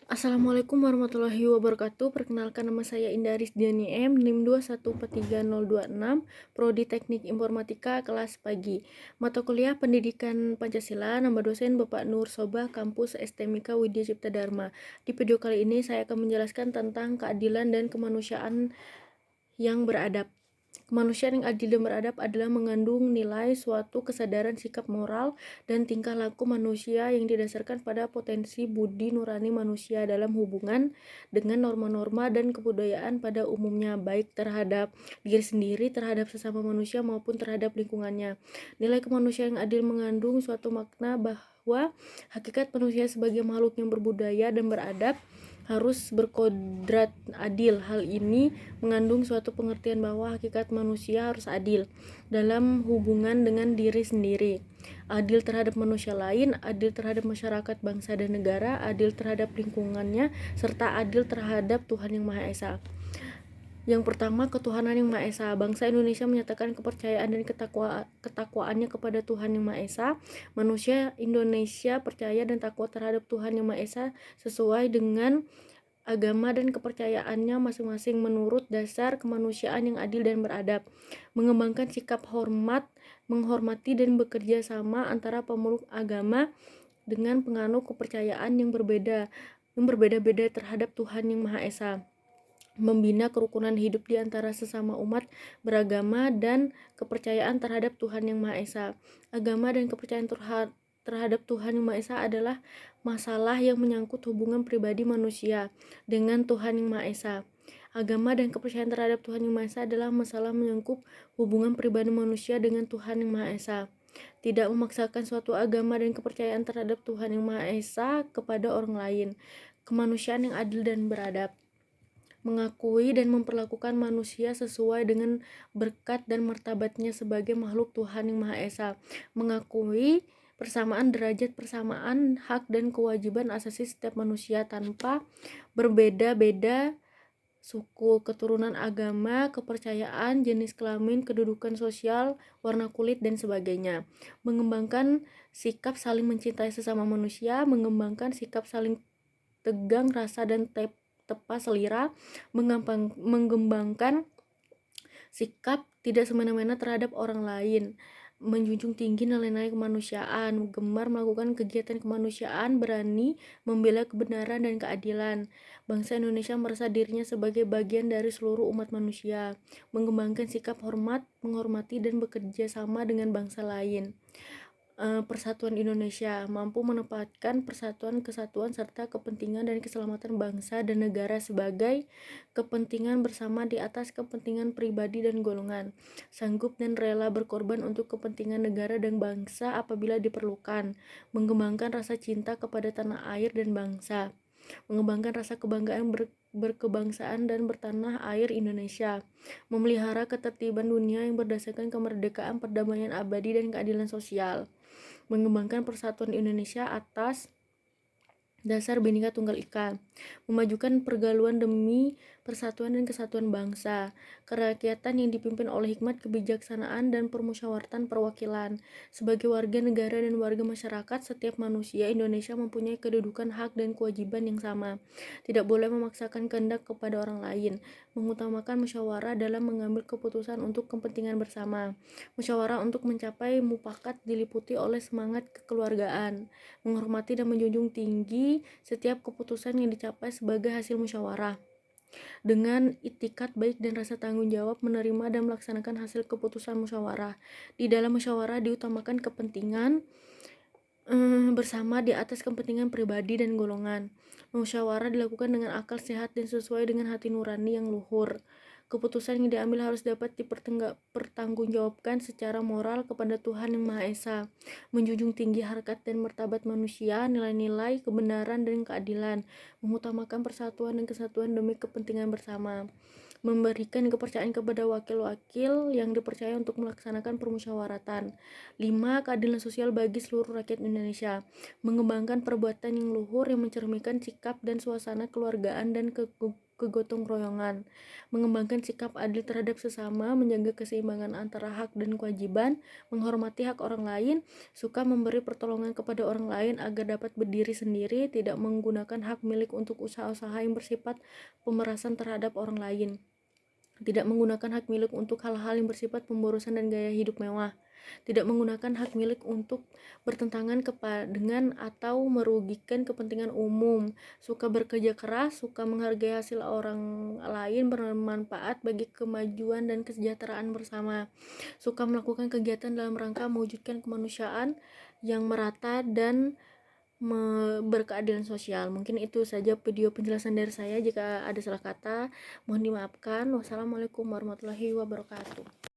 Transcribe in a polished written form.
Assalamualaikum warahmatullahi wabarakatuh. Perkenalkan, nama saya Indah Rizdiani M, NIM 2143026, Prodi Teknik Informatika, kelas pagi. Mata kuliah Pendidikan Pancasila, nama dosen Bapak Nur Sobah, Kampus STMIK Widya Cipta Dharma. Di video kali ini saya akan menjelaskan tentang keadilan dan kemanusiaan yang beradab. Kemanusiaan yang adil dan beradab adalah mengandung nilai suatu kesadaran sikap moral dan tingkah laku manusia yang didasarkan pada potensi budi nurani manusia dalam hubungan dengan norma-norma dan kebudayaan pada umumnya, baik terhadap diri sendiri, terhadap sesama manusia, maupun terhadap lingkungannya. Nilai kemanusiaan yang adil mengandung suatu makna bahwa hakikat manusia sebagai makhluk yang berbudaya dan beradab harus berkodrat adil. Hal ini mengandung suatu pengertian bahwa hakikat manusia harus adil dalam hubungan dengan diri sendiri, adil terhadap manusia lain, adil terhadap masyarakat, bangsa, dan negara, adil terhadap lingkungannya, serta adil terhadap Tuhan Yang Maha Esa. Yang pertama, ketuhanan Yang Maha Esa. Bangsa Indonesia menyatakan kepercayaan dan ketakwaannya kepada Tuhan Yang Maha Esa. Manusia Indonesia percaya dan takwa terhadap Tuhan Yang Maha Esa sesuai dengan agama dan kepercayaannya masing-masing menurut dasar kemanusiaan yang adil dan beradab, mengembangkan sikap hormat, menghormati dan bekerja sama antara pemeluk agama dengan penganut kepercayaan yang berbeda-beda terhadap Tuhan Yang Maha Esa, membina kerukunan hidup di antara sesama umat beragama dan kepercayaan terhadap Tuhan Yang Maha Esa. Agama dan kepercayaan terhadap Tuhan Yang Maha Esa adalah masalah yang menyangkut hubungan pribadi manusia dengan Tuhan Yang Maha Esa. Agama dan kepercayaan terhadap Tuhan Yang Maha Esa adalah masalah menyangkut hubungan pribadi manusia dengan Tuhan Yang Maha Esa. Tidak memaksakan suatu agama dan kepercayaan terhadap Tuhan Yang Maha Esa kepada orang lain. Kemanusiaan yang adil dan beradab mengakui dan memperlakukan manusia sesuai dengan berkat dan martabatnya sebagai makhluk Tuhan Yang Maha Esa, mengakui persamaan derajat, persamaan hak dan kewajiban asasi setiap manusia tanpa berbeda-beda suku, keturunan, agama, kepercayaan, jenis kelamin, kedudukan sosial, warna kulit, dan sebagainya. Mengembangkan sikap saling mencintai sesama manusia, mengembangkan sikap saling tegang rasa dan tepat selera, mengembangkan sikap tidak semena-mena terhadap orang lain, menjunjung tinggi nilai-nilai kemanusiaan, gemar melakukan kegiatan kemanusiaan, berani membela kebenaran dan keadilan. Bangsa Indonesia merasa dirinya sebagai bagian dari seluruh umat manusia, mengembangkan sikap hormat, menghormati dan bekerja sama dengan bangsa lain. Persatuan Indonesia mampu menempatkan persatuan, kesatuan, serta kepentingan dan keselamatan bangsa dan negara sebagai kepentingan bersama di atas kepentingan pribadi dan golongan, sanggup dan rela berkorban untuk kepentingan negara dan bangsa apabila diperlukan, mengembangkan rasa cinta kepada tanah air dan bangsa, mengembangkan rasa kebanggaan berkebangsaan dan bertanah air Indonesia, memelihara ketertiban dunia yang berdasarkan kemerdekaan, perdamaian abadi, dan keadilan sosial, mengembangkan persatuan Indonesia atas dasar Bhinneka Tunggal Ika, memajukan pergaluan demi persatuan dan kesatuan bangsa, kerakyatan yang dipimpin oleh hikmat, kebijaksanaan, dan permusyawaratan perwakilan. Sebagai warga negara dan warga masyarakat, setiap manusia Indonesia mempunyai kedudukan, hak, dan kewajiban yang sama. Tidak boleh memaksakan kehendak kepada orang lain, mengutamakan musyawarah dalam mengambil keputusan untuk kepentingan bersama. Musyawarah untuk mencapai mufakat diliputi oleh semangat kekeluargaan, menghormati dan menjunjung tinggi setiap keputusan yang dicapai sebagai hasil musyawarah, dengan itikat baik dan rasa tanggung jawab menerima dan melaksanakan hasil keputusan musyawarah. Di dalam musyawarah diutamakan kepentingan bersama di atas kepentingan pribadi dan golongan. Musyawarah dilakukan dengan akal sehat dan sesuai dengan hati nurani yang luhur. Keputusan yang diambil harus dapat dipertanggungjawabkan secara moral kepada Tuhan Yang Maha Esa, menjunjung tinggi harkat dan martabat manusia, nilai-nilai kebenaran dan keadilan, mengutamakan persatuan dan kesatuan demi kepentingan bersama, memberikan kepercayaan kepada wakil-wakil yang dipercaya untuk melaksanakan permusyawaratan. 5. Keadilan sosial bagi seluruh rakyat Indonesia, mengembangkan perbuatan yang luhur yang mencerminkan sikap dan suasana keluargaan dan kegotong royongan, mengembangkan sikap adil terhadap sesama, menjaga keseimbangan antara hak dan kewajiban, menghormati hak orang lain, suka memberi pertolongan kepada orang lain agar dapat berdiri sendiri, tidak menggunakan hak milik untuk usaha-usaha yang bersifat pemerasan terhadap orang lain, tidak menggunakan hak milik untuk hal-hal yang bersifat pemborosan dan gaya hidup mewah, tidak menggunakan hak milik untuk bertentangan dengan atau merugikan kepentingan umum, suka bekerja keras, suka menghargai hasil orang lain, bermanfaat bagi kemajuan dan kesejahteraan bersama, suka melakukan kegiatan dalam rangka mewujudkan kemanusiaan yang merata dan berkeadilan sosial. Mungkin itu saja video penjelasan dari saya. Jika ada salah kata, mohon dimaafkan. Wassalamualaikum warahmatullahi wabarakatuh.